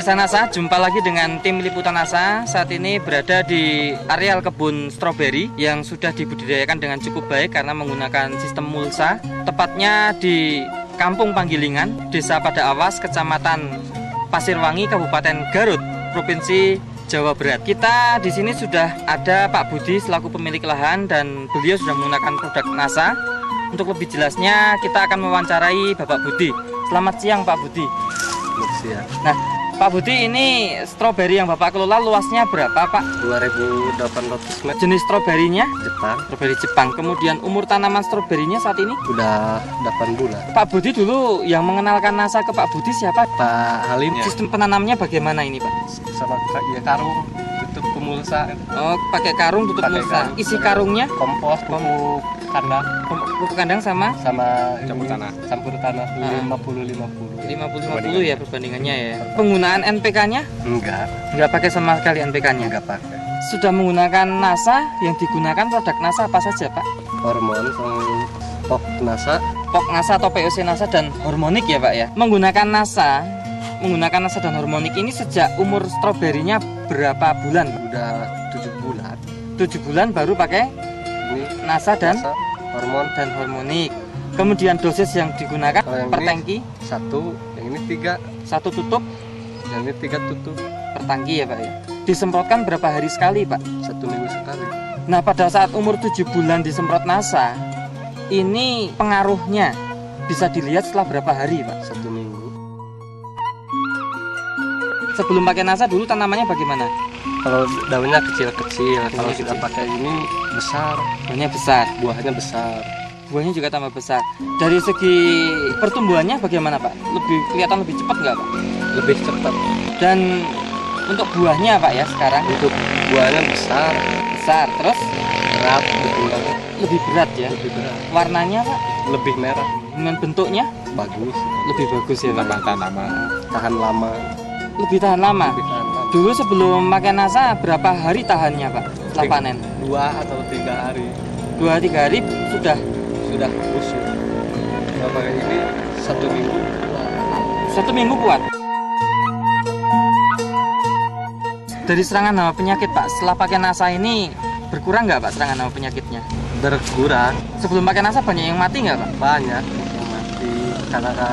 Pemirsa NASA, jumpa lagi dengan tim liputan NASA. Saat ini berada di areal kebun stroberi yang sudah dibudidayakan dengan cukup baik karena menggunakan sistem mulsa. Tepatnya di Kampung Panggilingan, Desa Pada Awas, Kecamatan Pasirwangi, Kabupaten Garut, Provinsi Jawa Barat. Kita di sini sudah ada Pak Budi selaku pemilik lahan dan beliau sudah menggunakan produk NASA. Untuk lebih jelasnya kita akan mewawancarai Bapak Budi. Selamat siang Pak Budi. Selamat siang. Nah, Pak Budi, ini stroberi yang Bapak kelola luasnya berapa Pak? 2.800 meter. Jenis stroberinya? Jepang. Stroberi Jepang. Kemudian umur tanaman stroberinya saat ini? Udah 8 bulan. Pak Budi dulu yang mengenalkan NASA ke Pak Budi siapa? Pak Halim. Sistem penanamnya bagaimana ini Pak? Sama ya, karung tutup pemulsa. Oh, pakai karung tutup Pakai mulsa. karung. Isi karungnya? Kompos, pupuk kandang, Pupuk kandang sama? campur tanah. Campur tanah 50-50. 50-50 ya perbandingannya ya. Penggunaan NPK-nya? Nggak pakai sama sekali NPK-nya? Enggak pakai. Sudah menggunakan NASA, yang digunakan produk NASA apa saja Pak? Hormon sama pok NASA. POK NASA atau POC NASA dan hormonik ya Pak ya. Menggunakan NASA dan hormonik ini sejak umur stroberinya berapa bulan Pak? Udah 7 bulan. 7 bulan baru pakai Ini NASA dan NASA, hormon. hormonik. Kemudian dosis yang digunakan Kalau yang per ini tangki 1, yang ini 3, 1 tutup yang ini 3 tutup. per tangki ya Pak ya. Disemprotkan berapa hari sekali Pak? 1 minggu sekali. Nah, pada saat umur 7 bulan disemprot NASA, ini pengaruhnya bisa dilihat setelah berapa hari Pak? 1 minggu. Sebelum pakai NASA dulu tanamannya bagaimana? Kalau daunnya kecil-kecil, kalau kita pakai ini besar, Daunnya besar, buahnya besar. buahnya juga tambah besar. Dari segi pertumbuhannya bagaimana Pak? Kelihatan lebih cepat nggak Pak? Lebih cepat. Dan untuk buahnya Pak ya sekarang Untuk buahnya besar, terus berat, berat, lebih berat ya. lebih berat, Warnanya Pak lebih merah, dengan bentuknya bagus, lebih bagus ya Pak. tahan lama, Lebih tahan lama. lebih tahan lama. Dulu sebelum pakai NASA berapa hari tahannya Pak setelah panen? 2 atau 3 hari 2-3 hari sudah sudah busuk. Kalau pakai ini 1 minggu. 1 minggu kuat. Dari serangan hama penyakit Pak, setelah pakai NASA ini berkurang nggak Pak serangan hama penyakitnya? Berkurang Sebelum pakai NASA banyak yang mati nggak Pak? banyak yang mati karena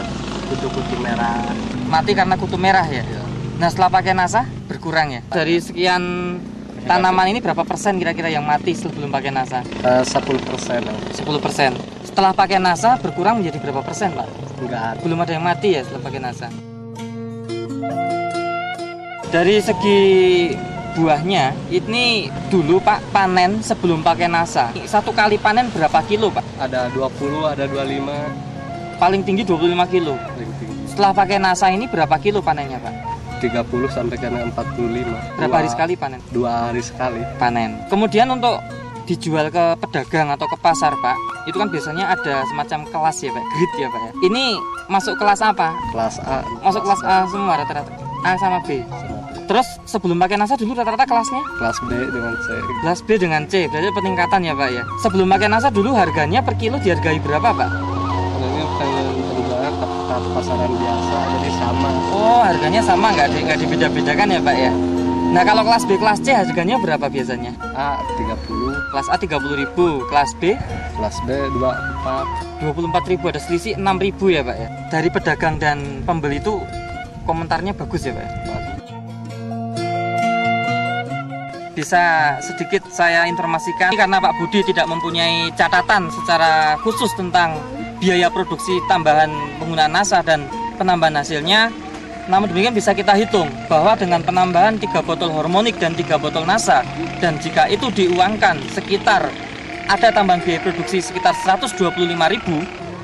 kutu-kutu merah. Mati karena kutu merah ya? Ya. Nah setelah pakai NASA berkurang ya? Dari sekian tanaman ini berapa persen kira-kira yang mati sebelum pakai NASA? 10%. 10%. Setelah pakai NASA berkurang menjadi berapa persen Pak? Enggak. Belum ada yang mati ya setelah pakai NASA. Dari segi buahnya, ini dulu Pak panen sebelum pakai NASA. Satu kali panen berapa kilo Pak? Ada 20, ada 25. Paling tinggi 25 kilo. Paling tinggi. Setelah pakai NASA ini berapa kilo panennya Pak? 30 sampai ke 45. Berapa hari sekali panen? 2 hari sekali. Panen. Kemudian untuk dijual ke pedagang atau ke pasar Pak, itu kan biasanya ada semacam kelas ya Pak, grade ya Pak ya. Ini masuk kelas apa? Kelas A. Masuk kelas A semua rata-rata. A sama B. Terus sebelum pakai NASA dulu rata-rata kelasnya? Kelas B dengan C. Kelas B dengan C, berarti peningkatan ya Pak ya. Sebelum pakai NASA dulu harganya per kilo dihargai berapa Pak? Ini penjualan ke pasaran biasa, jadi sama. Oh, harganya sama, nggak dibeda-bedakan ya Pak ya. Nah kalau kelas B, kelas C harganya berapa biasanya? A 30, Kelas A 30.000, kelas B kelas B 24. 24.000, ada selisih 6.000 ya Pak ya. Dari pedagang dan pembeli itu komentarnya bagus ya Pak ya. Bisa sedikit saya informasikan karena Pak Budi tidak mempunyai catatan secara khusus tentang biaya produksi tambahan penggunaan NASA dan penambahan hasilnya. Namun demikian bisa kita hitung bahwa dengan penambahan 3 botol hormonik dan 3 botol NASA, dan jika itu diuangkan sekitar ada tambahan biaya produksi sekitar 125.000.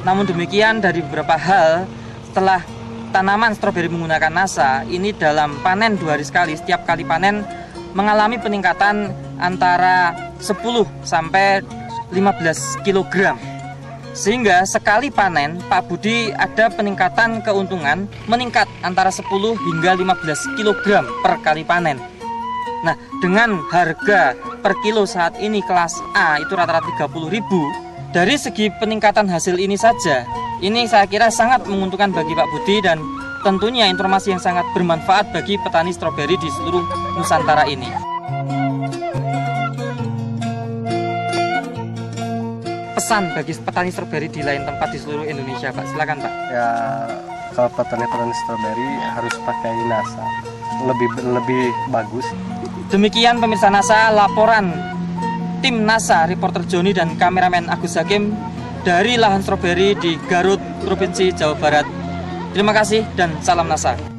Namun demikian dari beberapa hal, setelah tanaman stroberi menggunakan NASA ini dalam panen 2 hari sekali, setiap kali panen mengalami peningkatan antara 10 sampai 15 kg. Sehingga sekali panen Pak Budi ada peningkatan keuntungan meningkat antara 10 hingga 15 kg per kali panen. Nah, dengan harga per kilo saat ini kelas A itu rata-rata 30.000, dari segi peningkatan hasil ini saja, ini saya kira sangat menguntungkan bagi Pak Budi dan tentunya informasi yang sangat bermanfaat bagi petani stroberi di seluruh Nusantara ini. Pesan bagi petani stroberi di lain tempat di seluruh Indonesia, Pak. Silakan, Pak. Ya, kalau petani-petani stroberi harus pakai NASA, lebih bagus. Demikian pemirsa NASA, laporan tim NASA, reporter Joni dan kameramen Agus Hakim dari lahan stroberi di Garut, Provinsi Jawa Barat. Terima kasih dan salam NASA.